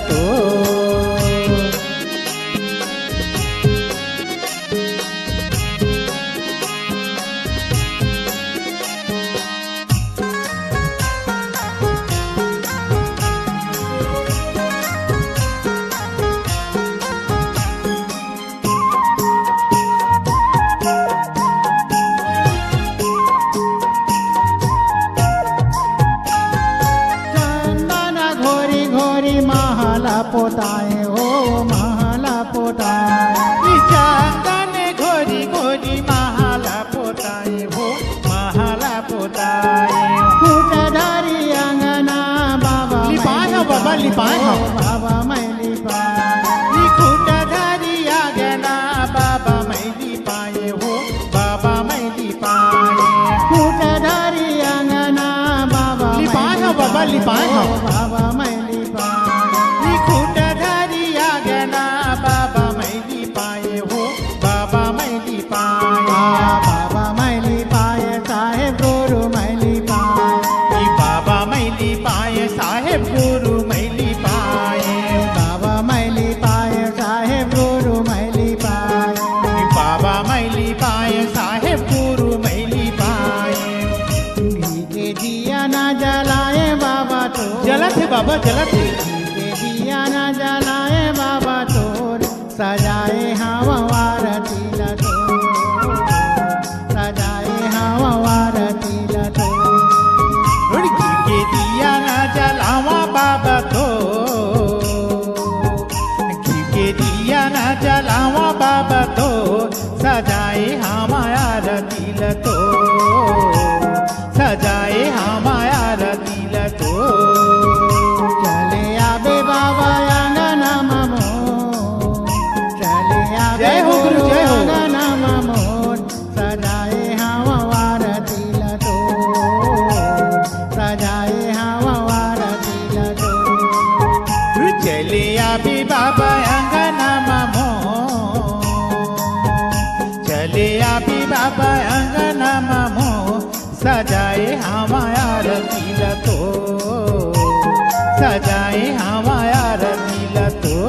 तो पोताए हो महला पोताए चंदन घोरी घोरी महला पोताए हो महला पोताए फूटधारी अंगना बाबा लिपाए हो बाबा लिपाए हो बाबा मैं लिपाए फूटधारी अंगना बाबा मैं लिपाए हो बाबा मैं लिपाए फूटधारी अंगना बाबा लिपाए हो बाबा लिपाए हो बाबा मैं बाबा मैली पाए हो बाबा मैली पाए बाबा मैली पाए साहेब गुरु मैली पाए बाबा मैली पाए साहेब गुरु मैली पाए बाबा मैली पाए साहेब गुरु मैली पाए बाबा मैली पाए साहेब गुरु मैली पाए घी के दिया ना जलाए बाबा तो जलत है बाबा जलत है दिया ना जलाए बाबा तोर सजाए हवार तिला तो सजाए हवार तिला तो घी के दिया ना जलावा बाबा तो घी के दिया ना जलावा बाबा तो सजाए हमार तिल तो सजाए हमार तिल तो बाबा अंगना ममो चले आवे जय हो गुरु जय हो अंगना ममो सजाए हवार तिल तो सजाए हवार तिल तो चले आवे बाबा अंगना ममो चले आवे बाबा अंगना ममो सजाए हमार तिल तो सजाए हमार तिल तो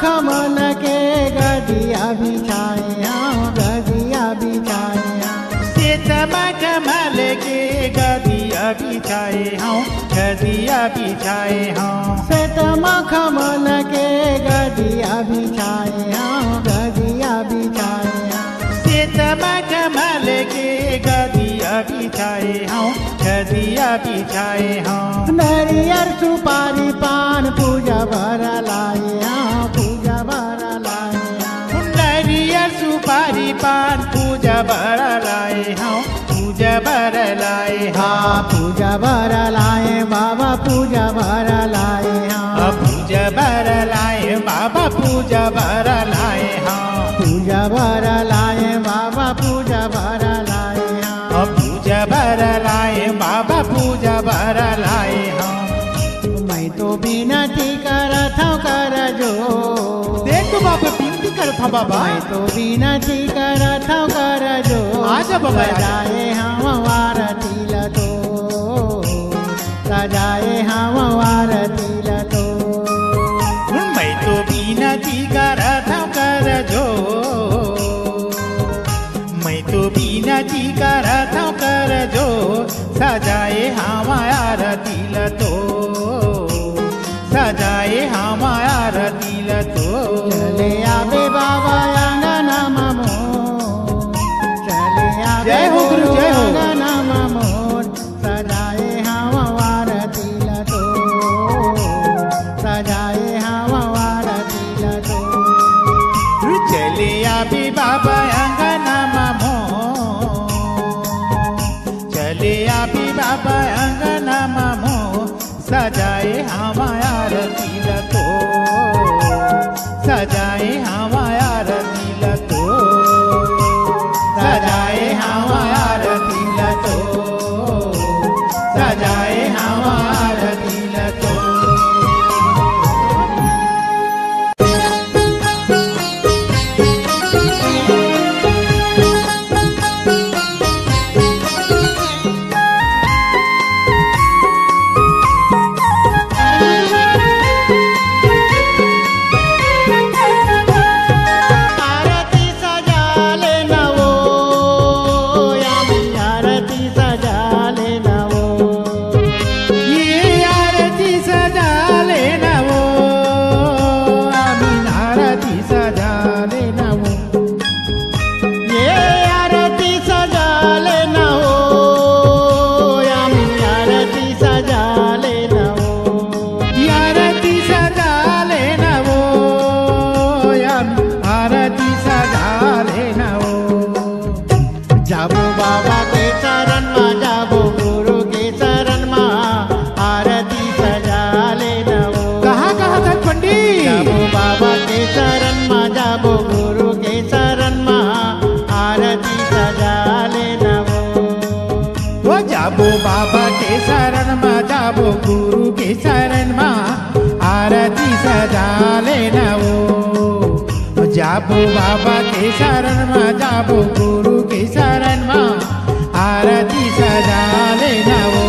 कमल के गदिया बिछाए गदिया बिछाए सीतमा कमल के गदिया बिछाए हूँ गदिया बिछाए हूँ सीतमा कमल के गदिया बिछाए गदिया बिछाए सीतमा कमल के गदिया बिछाए हूँ गदिया बिछाए हूँ नरियर सुपारी पान पूजा भर लाए पूजा भर लाए नरियर सुपारी पान पूजा भर लाए हूँ पूजा भर लाए पूजा भर लाए बाबा पूजा भर लाए पूजा भर लाए बाबा पूजा भर लाए पूजा भर लाए बाबा पूजा भर लाए पूजा भर लाए बाबा पूजा भर लाए मैं तो विनती करत हूँ कर जो देख तो बाबा विनती करत हूँ बाबा मैं तो विनती करत हूँ कर जो आजा बाबा सजाए हमार तिल तो सजाए हमार तिल तो मैं तो विनती करत हूँ कर जो मैं तो विनती करत हूँ कर जो सजाए हमार तिल तो सजाए हमार तिल तो चले आवे बाबा अंगना ममो चले आवे जय हो गुरु जय हो अंगना ममो सजाए हमार तिल तो सजाए हमार तिल तो चले आवे बाबा अंगना ममो चले आवे बाबा अंगना जाबो बाबा के शरण में, जाबो गुरु के शरण में, आरती सजा लेना वो।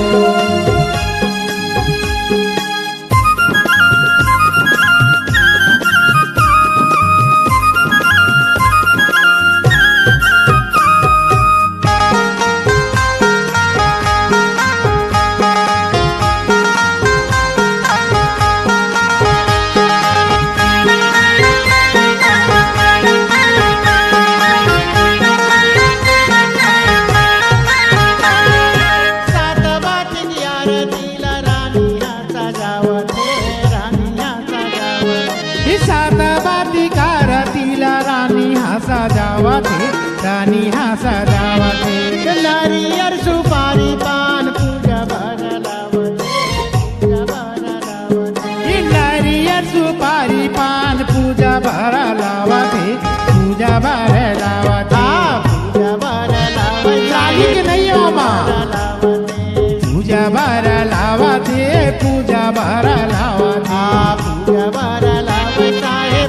रानी हा सजावते, नारियल सुपारी पान पूजा भर लावते, पूजा भर लावते। नारियल सुपारी पान पूजा भर लावते, पूजा भर लावते, पूजा भर लावते। चाली के नहीं हो माँ, पूजा भर लावते, पूजा भर लावते, पूजा भर लावते,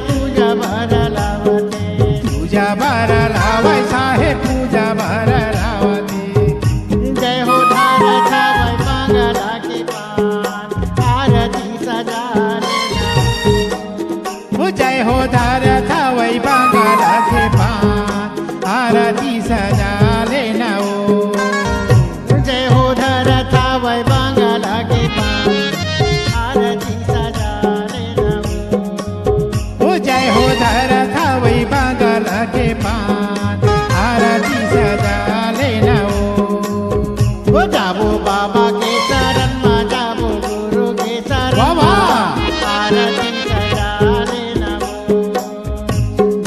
पूजा भर लावते, पूजा भर लावै साहे पूजा भर लावते। जय हो धारा छावै मंगला के पान, आरती सजा लेना। जय हो धारा छावै मंगला के पान, आरती सजा लेना ओ। जय हो धारा छावै मंगला के पान, आरती सजा लेना ओ। जय हो धारा छावै मंगला के पान, आरती सजा लेना ओ। जाबो बाबा के शरण में, जाबो गुरु के शरण में, आरती सजा लेना ओ।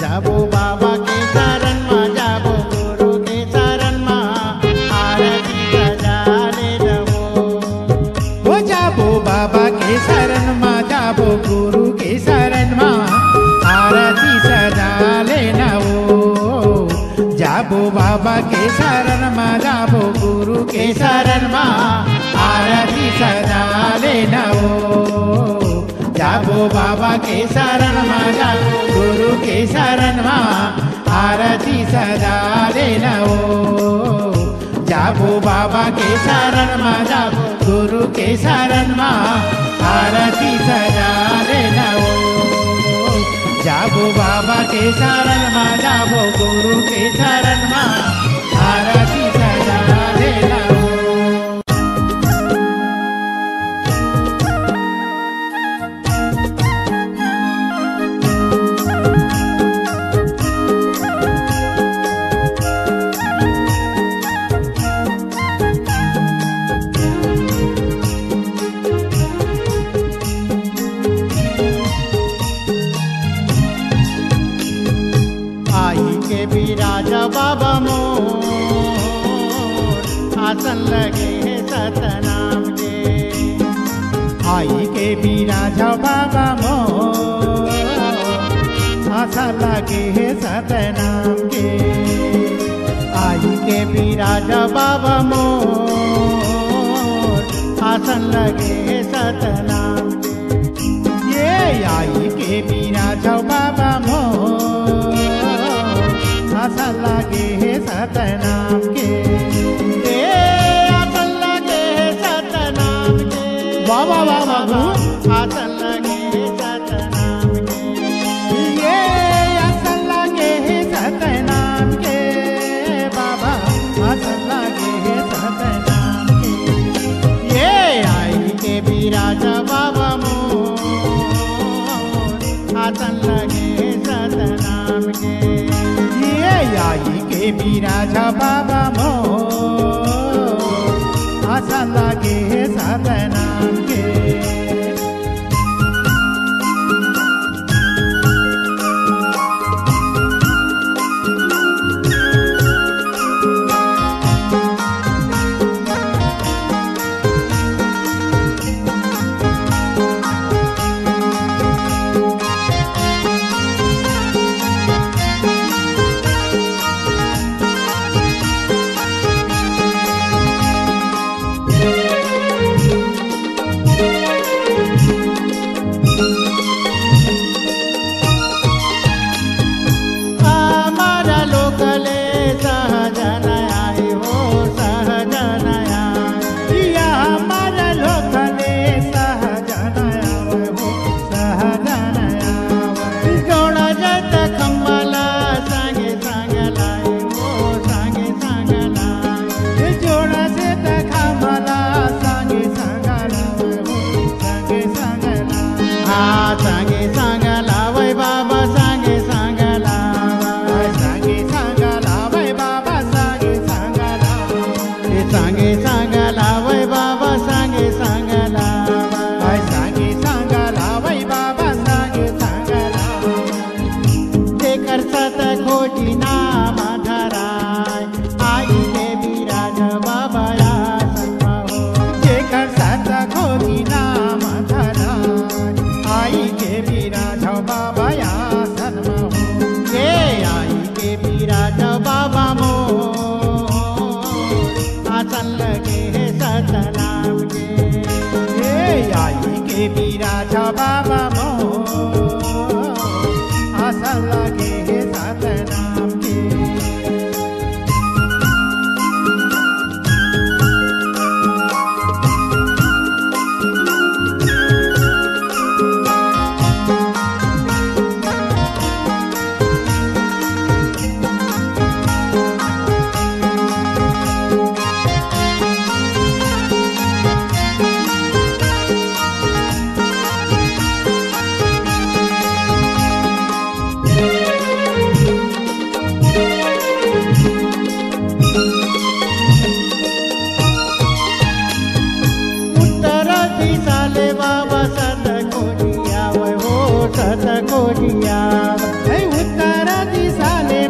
जाबो बाबा के शरण में, जाबो गुरु के शरण में, आरती सजा लेना ओ। जाबो बाबा के शरण में, जाबो गुरु के शरण में, आरती सजा लेना ओ। जाबो बाबा के शरण में, जाबो गुरु के शरण में, आरती सजा लेना ओ। जाबो बाबा के शरण में, जाबो गुरु के शरण में, आरती सजा लेना ओ। जाबो बाबा के शरण में, जाबो गुरु के शरण में, आरती सजा लेना ओ। जाबो बाबा के शरण में, जाबो गुरु के शरण में, आरती सजा लेना ओ। राजा बाबा मोर आसन लगे सतनाम के, आई के भी राजा बाबा मोर आसन लगे सतनाम के। आई के भी राजा बाबा मोर आसन लगे सतनाम के। ये आई के भी राजा बाबा मोर आसन लगे सतनाम के। आसन लगे सतनाम के, बाबा बाबा आसन लगे सतनाम के। ये आसन लगे सतनाम के, बाबा आसन लगे सतनाम के। ये आई के भी राजा बाबा मोर आसन लगे सतनाम के। आई के भी राजा बाबा मोर आसन लगे सतनाम के। विराज बाबा मोर आसन लगे है सतनाम के आई के विराज बाबा मोर आसन लगे है सतनाम के उत्तर दिशाले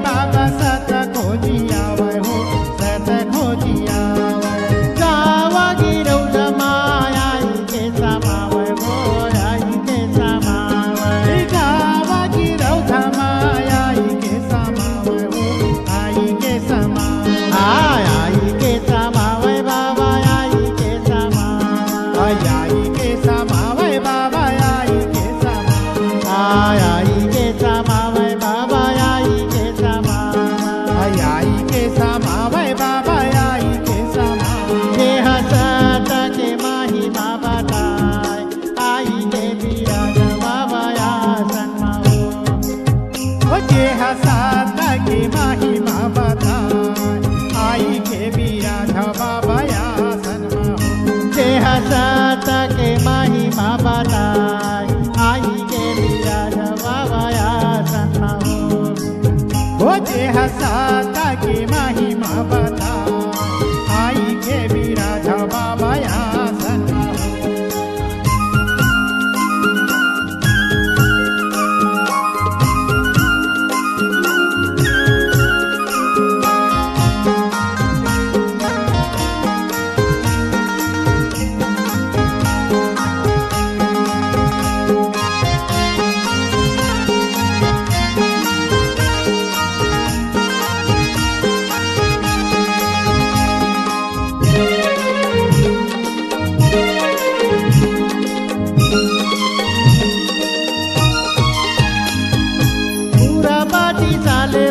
बाबा सत खोजिया हो सत खोजिया गावा गिरव जमाई के समावय हो आई के समावय गावा गिरव जमाई के समावय हो आई के समावय आई के समावय बाबा आई के समावय आई के समावय बाबा आई के समावय आई के समावय बाबा आई के समावय आई के समावय बाबा आई के समावय देह सत के महिमा बताय आई के विराज बाबा आसन हो जे हसात के महिमा बताय आई के विराज बाबा आसन देह सत के महिमा बताय आई के विराज बाबा आसन हो जे हसात के महिमा बताय आई के विराज बाबा आसन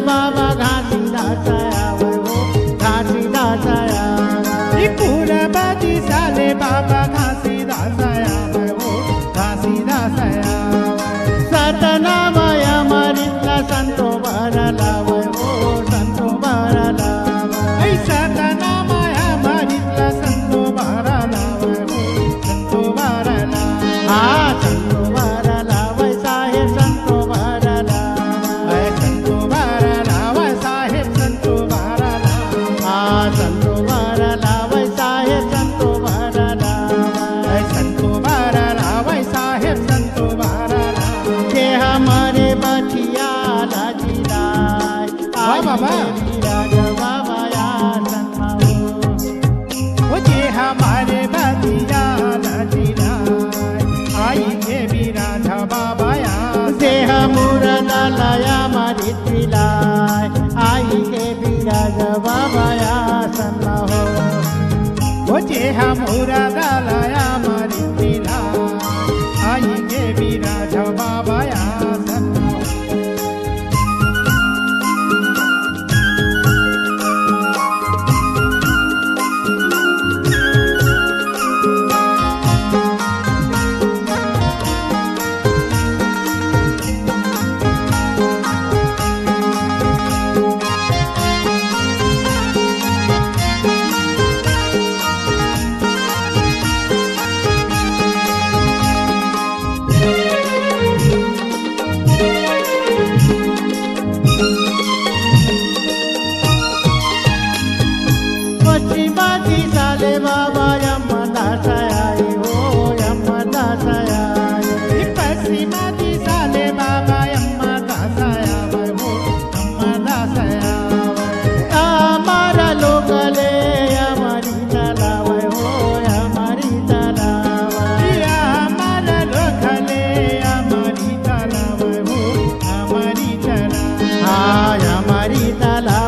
बाबा घासीदास आवे हो घासीदास आवे पूरबाजी साले बाबा घासीदास आवे हो घासीदास आवे सतनामय अमृत संतो भरलावे हो संतो भरलावे सतनामय अमृत संतो भरलावे हो संतो भरलावे संतो भरलावे साहेब संतो भरलावे संतो भरलावे साहेब संतो भरलावे संतो भरलावे साहेब संतो भरलावे संतो भरलावे साहेब संतो भरलावे के हमारे बचिया लाजिलाय बाबा विराज बाबा आसन हो जे हमारे बचिया लाजिलाय आई के विराज बाबा देह मुरदलया मरित्विलाय आई के विराज बाबा आसन हो जे हमारा दलया मरित्विलाय आई के विराज बाबा आसन हमारी तला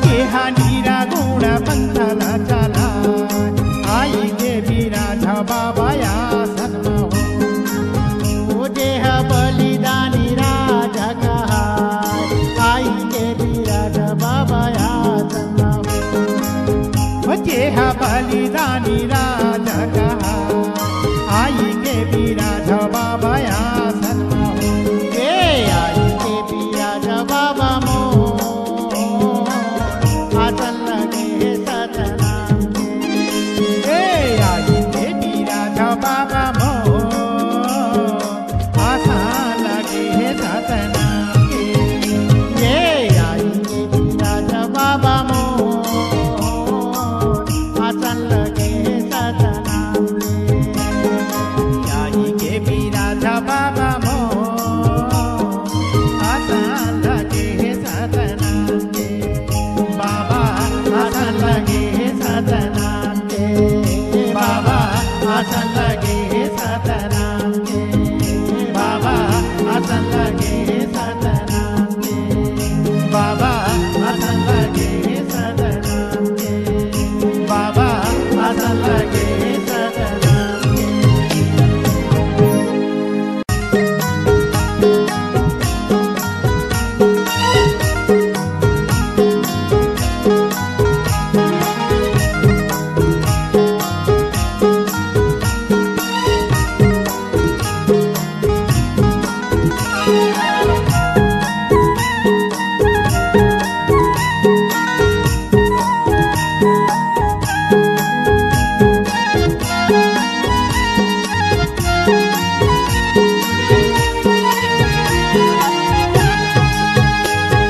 जेहा नीरा गुणा पंथाला चाला आई देवी राधा बाबा या सन्मा ओ देह बलिदानी राजा कहाय आई देवी राजा बाबा या सन्मा जेहा बलिदानी राजा कहा आई देवी राधा बाबा या सन्मा आई देवी राजा बाबा मो आसन लगे सतनाम के आई देवी राधा बाबा मो आशा लगे सतनाम के आई देवी राजा बाबा मो आसन लगे सतनाम के आई देवी राधा बाबा मो आशा लगे सतनाम के बाबा आसन लगे सतनाम के बाबा आसन लगे सतनाम के बाबा आसन लगे सतनाम के बाबा आसन लगे सतनाम के बाबा आसन लगे सतनाम के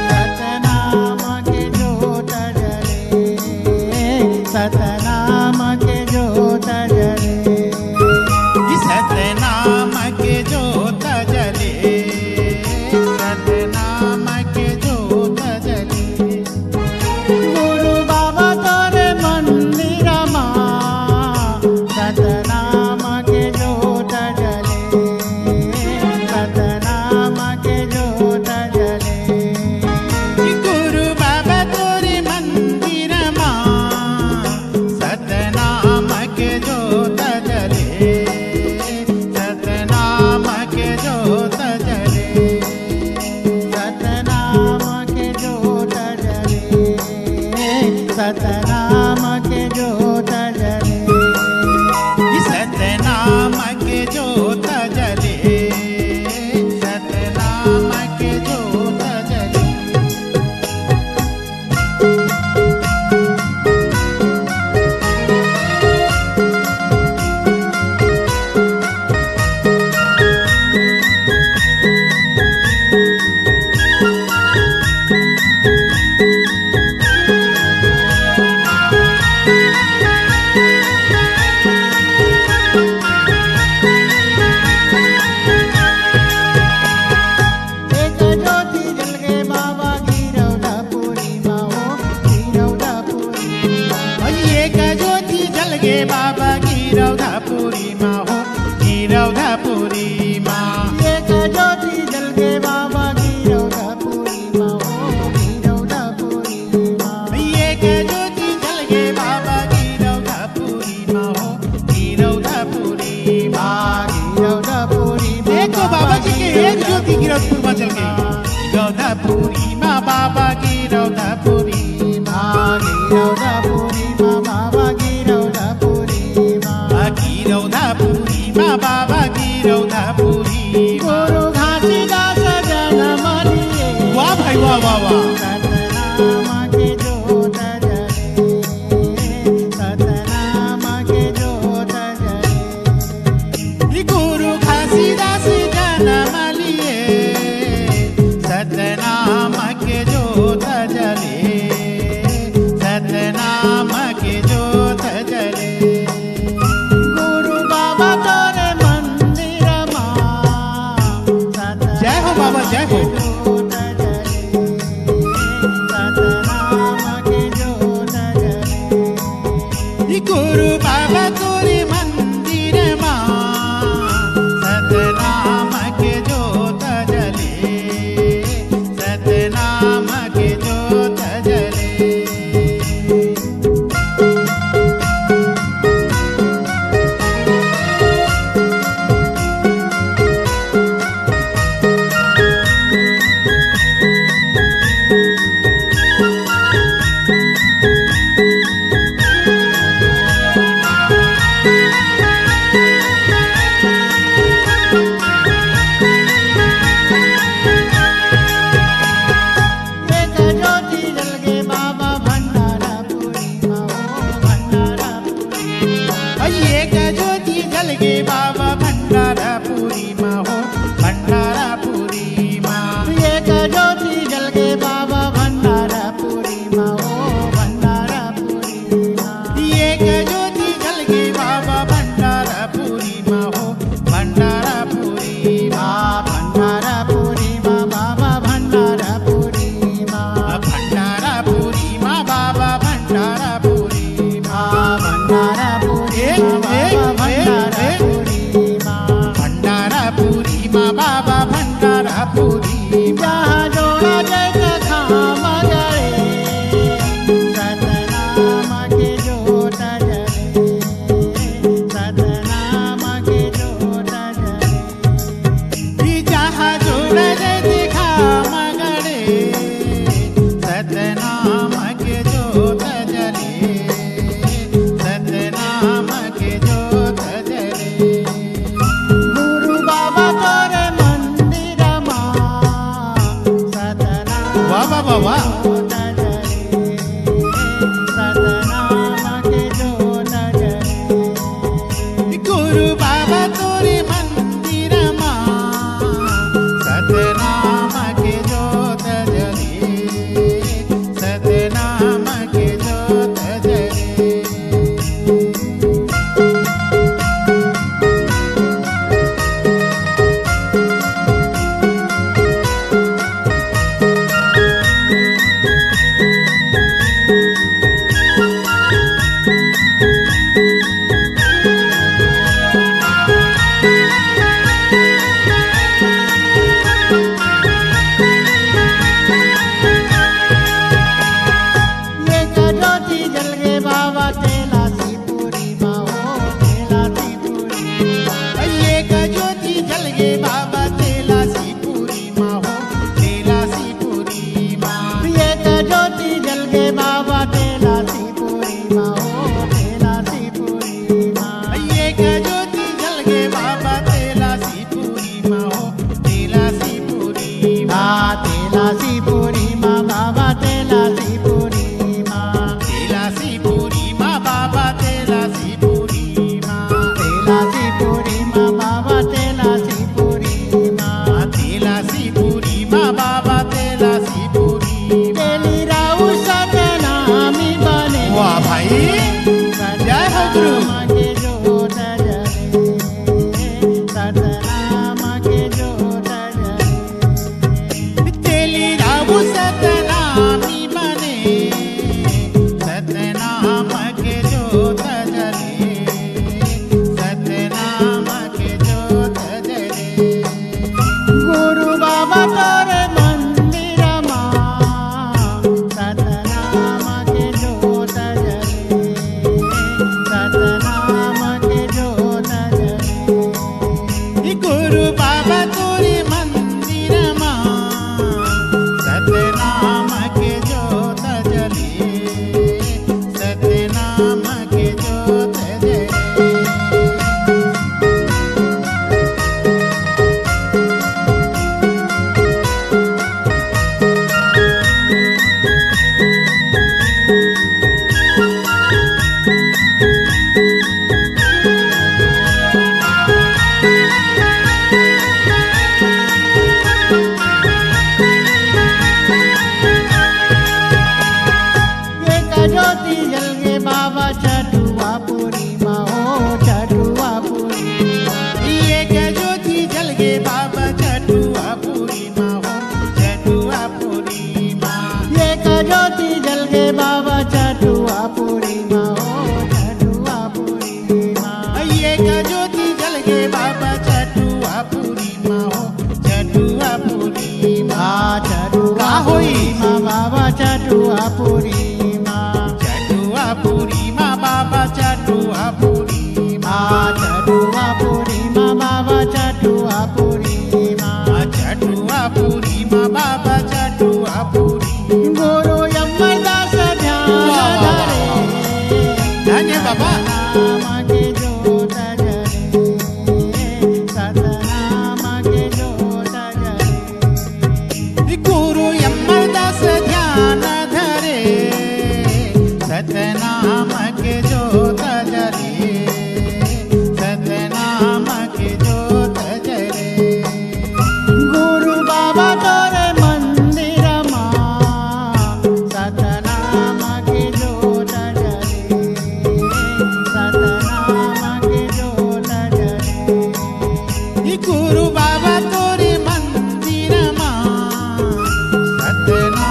सतनाम के जोत जले सतनाम के जोत जले सतनाम के जोत जले सतनाम के जोत जले गुरु बाबा तोरे मंदिर सतनाम के जोत जले सतनाम के जोत जले गुरु बाबा तोरे मंदिर सतनाम के जोत जले सतनाम के जोत जले सतनाम के जोत जले सतनाम के जोत जले सतनाम के जोत जले सतनाम के जोत जले एक ज्योति जल गए बाबा गिरौदापुरी माँ हो गिरौदापुरी एक ज्योति जल गे बाबा गिरौदापुरी माँ हो गिरौदापुरी माँ एक ज्योति जल गए बाबा गिरौदापुरी माँ हो गिरौदापुरी माँ एक ज्योति जल गे बाबा गिरौदापुरी माँ हो गिरौदापुरी माँ गिरौदापुरी देखो बाबा जी के एक ज्योति गिरौदपुर में जल गई गिरौदापुरी माँ बाबा गिरौदापुरी माँ गिरौदापुरी माँ बाबा गिरौदापुरी माँ गिरौदापुरी माँ बाबा गिरौदापुरी गुरु घासीदास जन्म लिए वाह भाई वाह वाह वाह सतनाम के जोत जले सतनाम के जोत जले गुरु घासीदास जन्म लिए सतनाम के जोत जले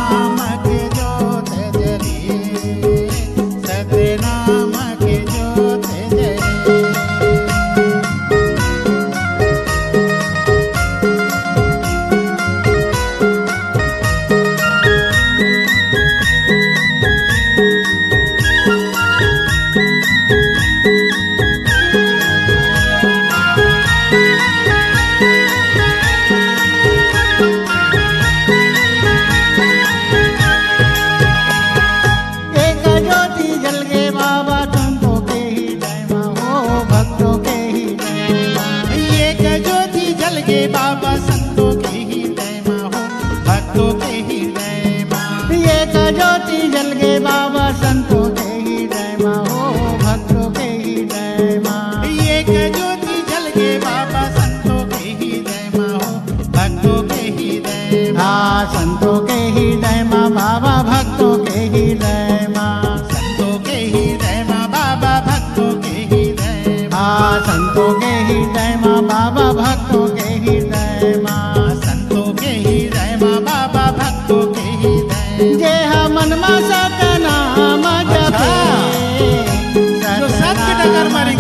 सतनाम के जोत जले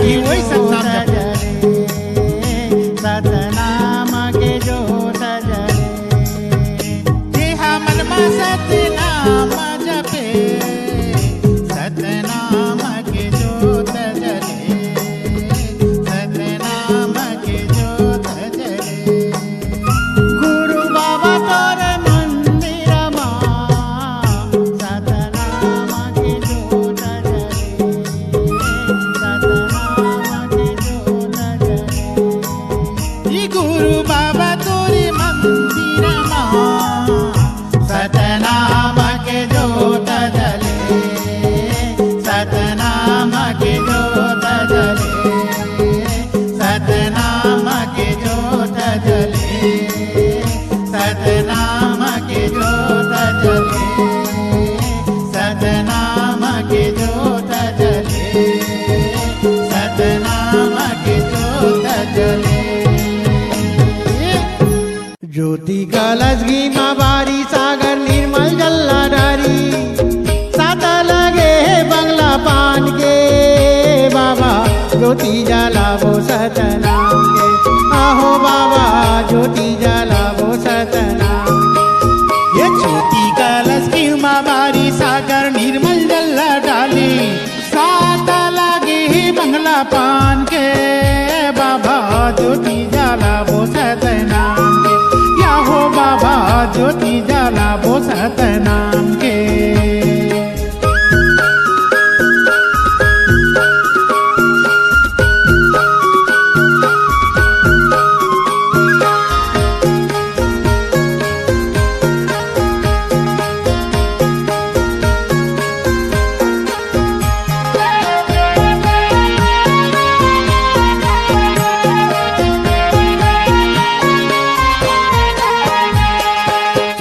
की वही सत्संग सतनाम के जोत जले जेहा मन में सतनाम जपे सतनाम के जोत जले सतनाम के जोत जले गुरु बाबा तोरे मंदिर सतनाम के जोत जले सतनाम के जोत जले गुरु बाबा तोरे मंदिर सतनाम के जोत जले सतनाम के जोत जले सतनाम के जोत जले सतनाम के जोत जले सतनाम के जोत जले सतनाम के जोत जले ज्योति कलश घी माबारी सागर निर्मल जल्लाधारी सात लगे बंगला पान के बाबा ज्योति जलावो सतनाम के आहो बाबा ज्योति जलावो सतनाम ये ज्योति कलश की माबारी सागर निर्मल जल्ला डाली सात लागे बंगला पान के बाबा ज्योति जलावो सतनाम के या हो बाबा ज्योति जलावो सतनाम के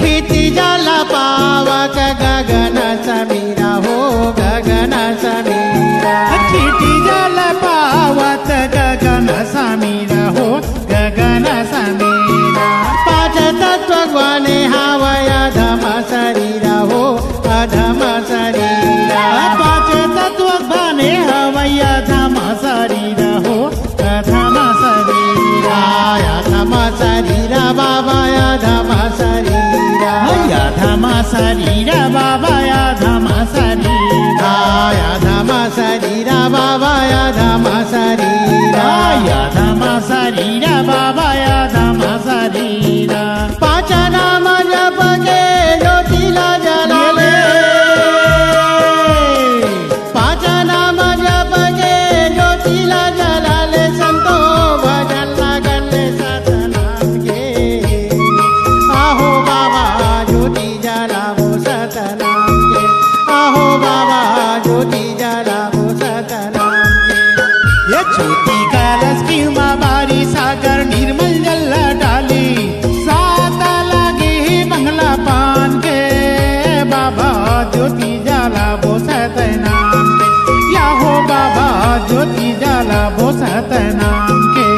प्रीति जल पावक गगन समीरा हो गगन समीरा चीटी जल पावत गगन समीरा हो गगन समीरा पांच तत्व ग्वाने हावय अधम शरीरा हो अधम शरीरा पांच तत्व बने हवैया धम शरीर हो धम शरीरा अधम शरीरा बाबा अधम शरीरा धम शरीर बाबा धम शरीरा अधम शरीरा बाबा अधम शरीरा धम शरीर बाबा धम शरीरा पांच नाम जप के ज्योतिला जलाले पांच नाम जप के ज्योतिला जलाले संतो भजन लगले सतनाम के आहो बाबा ज्योति जलावो सतनाम के आहो बाबा ज्योति जलावो सतनाम के ये ज्योति कलश की माबारी सागर निर्मल जल डाली सात लागे बंगला पान के बाबा ज्योति जलावो सतनाम के या हो बाबा ज्योति जलावो सतनाम के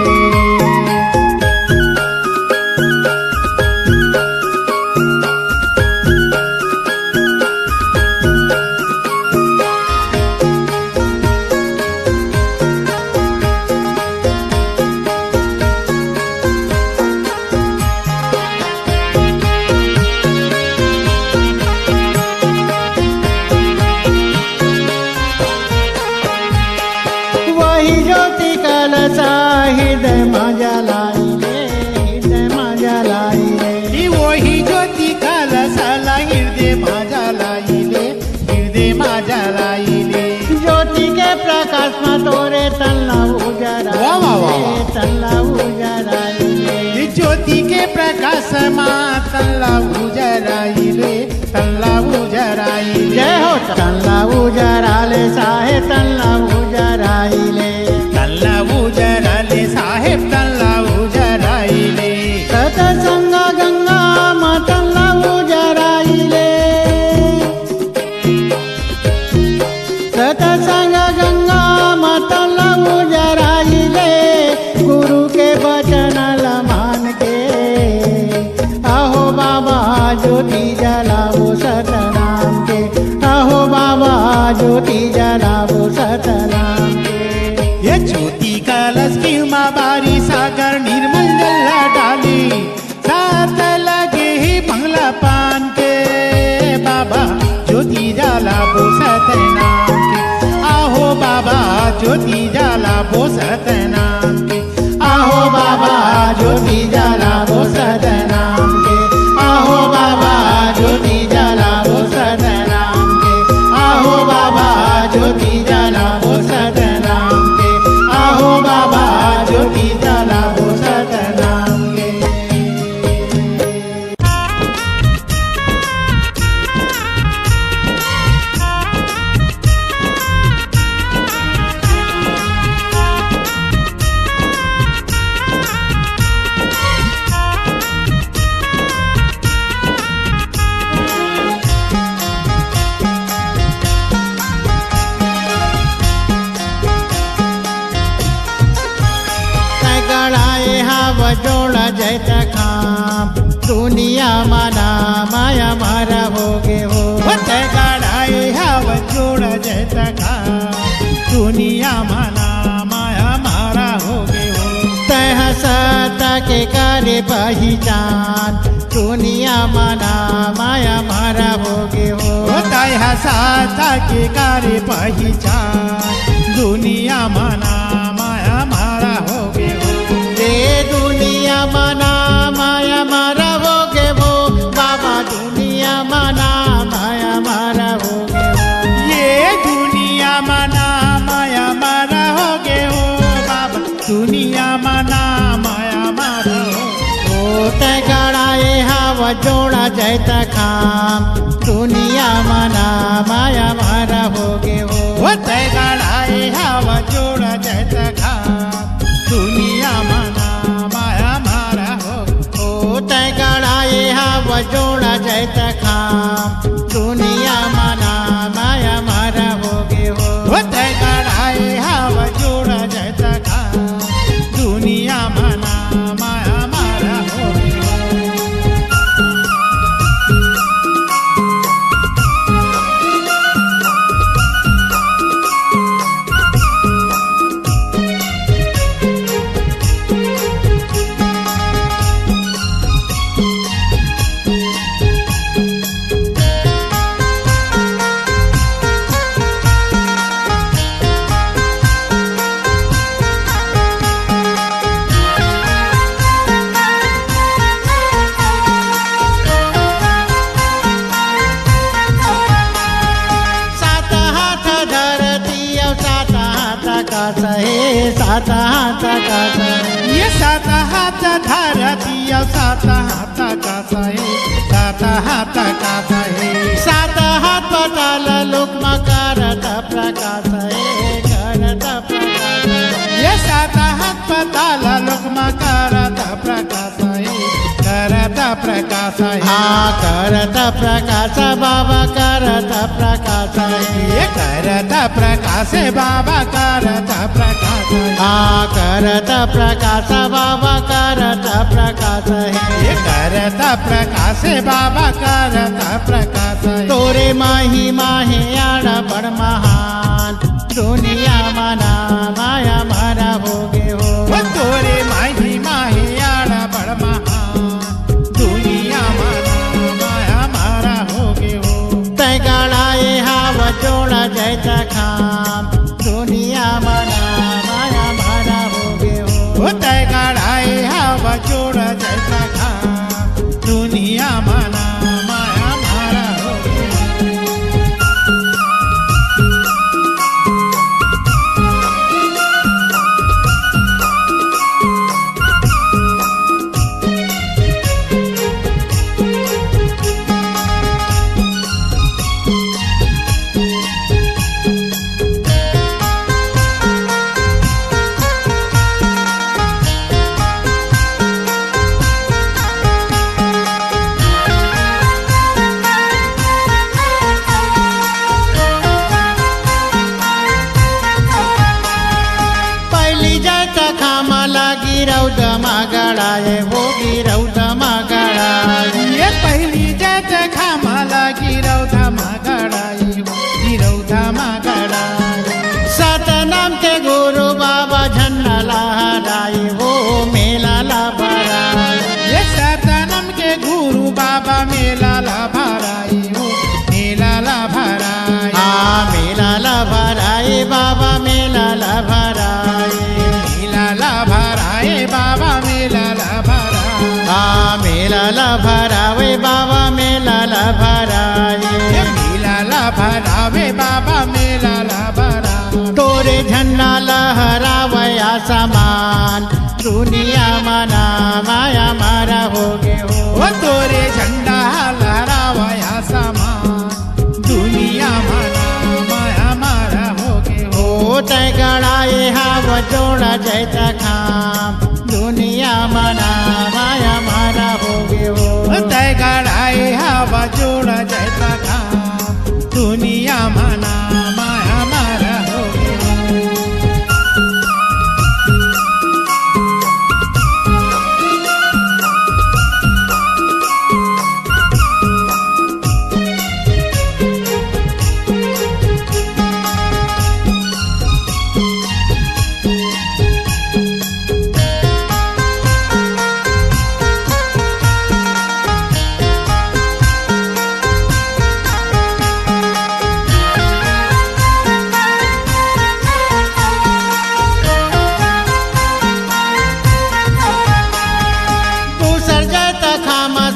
वही ज्योति कलसा हृदय मजा लाई रे हृदय मजा लाई रे वही ज्योति कलश हृदय माझा लाइले हृदय माझा लाइले ज्योति के प्रकाश में तोरे तल्ला उजरा वाह, वाह, वाह, वाह। तल्ला उजरा ये ज्योति के प्रकाश माँ तल्ला उजराइले तल्ला उजराइले जय हो तल्ला उजराले साहे तल्ला उजराइले तल्ला उजराले साहेब तल्ला उजराइले सतसंग गंगा मा तल्ला उजराइले सतसंग गंगा मा तल्ला उजराइले गुरु के वचन मान के आहो बाबा ज्योति जलावो सतनाम के आहो बाबा ज्योति जलावो सतनाम के ये जाला बोसत नाम के आहो बाबा ज्योति जाला बोसत नाम के आहो बाबा ज्योति जाला बोसत नाम के आहो बाबा ज्योति जाला बोसत नाम के आहो बाबा ज्योति जाला बोसत नाम के आहो बाबा ज्योति जाला बोसत नाम के जोड़ा जैत खाम दुनिया माना माया मारा होगे हो गाड़ाए हव जोड़ा जैत खाम दुनिया माना माया मारा होगे हो तह सता के कार्य पहचान दुनिया माना माया मारा होगे हो तह सता के कार्य पहचान दुनिया माना माया मारा होगे हो दुनिया मना माया मारा होगे वो बाबा दुनिया मना माया मारा होगे ये दुनिया मना माया मारा होगे हो बाबा दुनिया मना माया मारा हो ते गड़ाए हवा जोड़ा जैता खाम दुनिया मना माया मारा होगे हो ते गड़ाए हवा जोड़ा जैता खाम दुनिया मना गड़ाए हवा जोड़ा जैत खाम दुनिया मना माया मारा होगे हो गड़ाए हवा जोड़ा जैत खाम दुनिया मना माया मारा होगे सात हाथ का ये सात हाथ धरती सात हाथ का सहे सात हाथ का सहे सात हाथ पताल लोक करत प्रकाश है करत प्रकाश ये सात हाथ पताल लोक करत प्रकाश है करत प्रकाश है हाँ करत प्रकाश बाबा करत प्रकाश है ये करत प्रकाश बाबा करत प्रकाश हाँ करत प्रकाश बाबा करत प्रकाश है ये करत प्रकाश बाबा करत प्रकाश है तोरे माही माहे आड़ा बड़ महान दुनिया मना माया मारा होगे हो तोरे माही माहे आड़ा बड़ महान दुनिया मना माया मारा होगे हो तय गड़ाए हवा जोड़ा जैता खाम दुनिया मना माया मारा होगे हो तय गड़ाए हवा जोड़ा जैता खाम दुनिया मना माया मारा होगे गिरौदमा गड़ाए हो गिरौदमा गड़ाए ये पहली जात खामाला गिरौदमा गड़ाए हो गिरौदमा गड़ाए सतनाम के गुरु बाबा झंडा लहराए हो मेला ला भराए ये सतनाम के गुरु बाबा मेला ला भराए हो मेला ला भराए मेला भरावे बाबा मेला भराए मेला भरावे बाबा मेला भरा तोरे झंडा लहरावया समान दुनिया मना माया मारा हो गे हो तोरे झंडा लहरावया समान दुनिया मना माया मारा हो गे हो तय गड़ाए हाव जोड़ा जैता खाम दुनिया मना माया मारा हो गे हो तय गड़ाए हवा जोड़ा जैसा खाम दुनिया मना माया मारा हो गे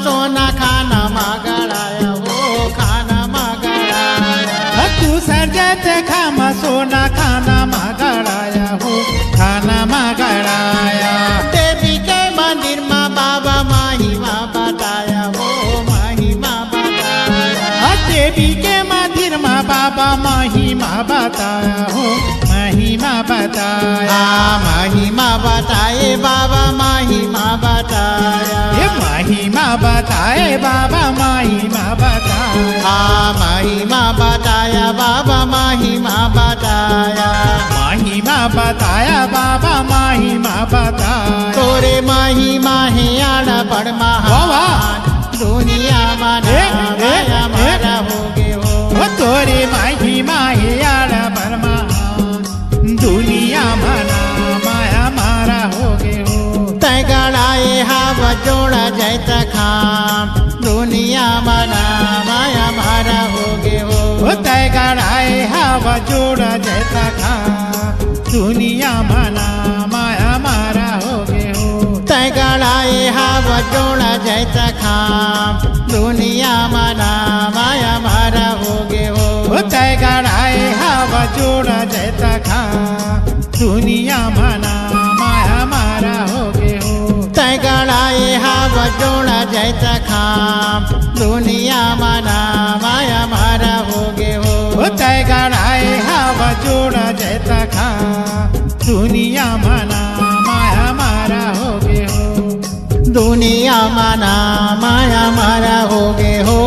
सोना खाना मागड़ाया हो खाना मागड़ाया तू सरजत खाम सोना खाना मागड़ाया हो खाना मागड़ाया देवी के मंदिर में बाबा महिमा बताया हो महिमा बताया देवी के मंदिर में बाबा महिमा बताया हो महिमा बताया महिमा बताए बाबा महिमा बताया महिमा बताए बाबा महिमा बताया महिमा बताया बाबा महिमा बताया महिमा बताया बाबा महिमा बताया तोरे महिमा है आड़ा बड़ महान दुनिया मना माया मारा हो गे हो तोरे महिमा है आड़ा बड़ महान दुनिया मना माया मारा हो गे हो तय गड़ाए हाव जोड़ा जैता खाम दुनिया मना माया मारा हो गे हो तय गड़ाए हवा जोड़ा जैसा खाम दुनिया मना माया मारा हो गे हो तय गड़ाए हाव जोड़ा जैता खाम दुनिया मना माया मारा हो गे हो तय गड़ाए हवा जोड़ा जैसा खाम दुनिया मना माया मारा हो गे हो तय गड़ाए हाव जोड़ा जैता खाम दुनिया मना माया मारा हो गे हो तय गड़ाए हवा जोड़ा जैसा खाम दुनिया मना माया मारा हो गे हो दुनिया मना माया मारा हो गे हो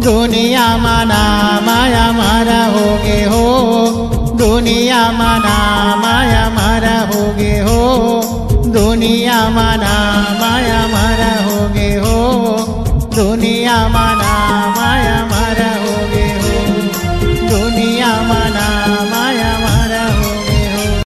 दुनिया मना माया मारा हो गे हो दुनिया मना माया मारा हो गे हो दुनिया मना माया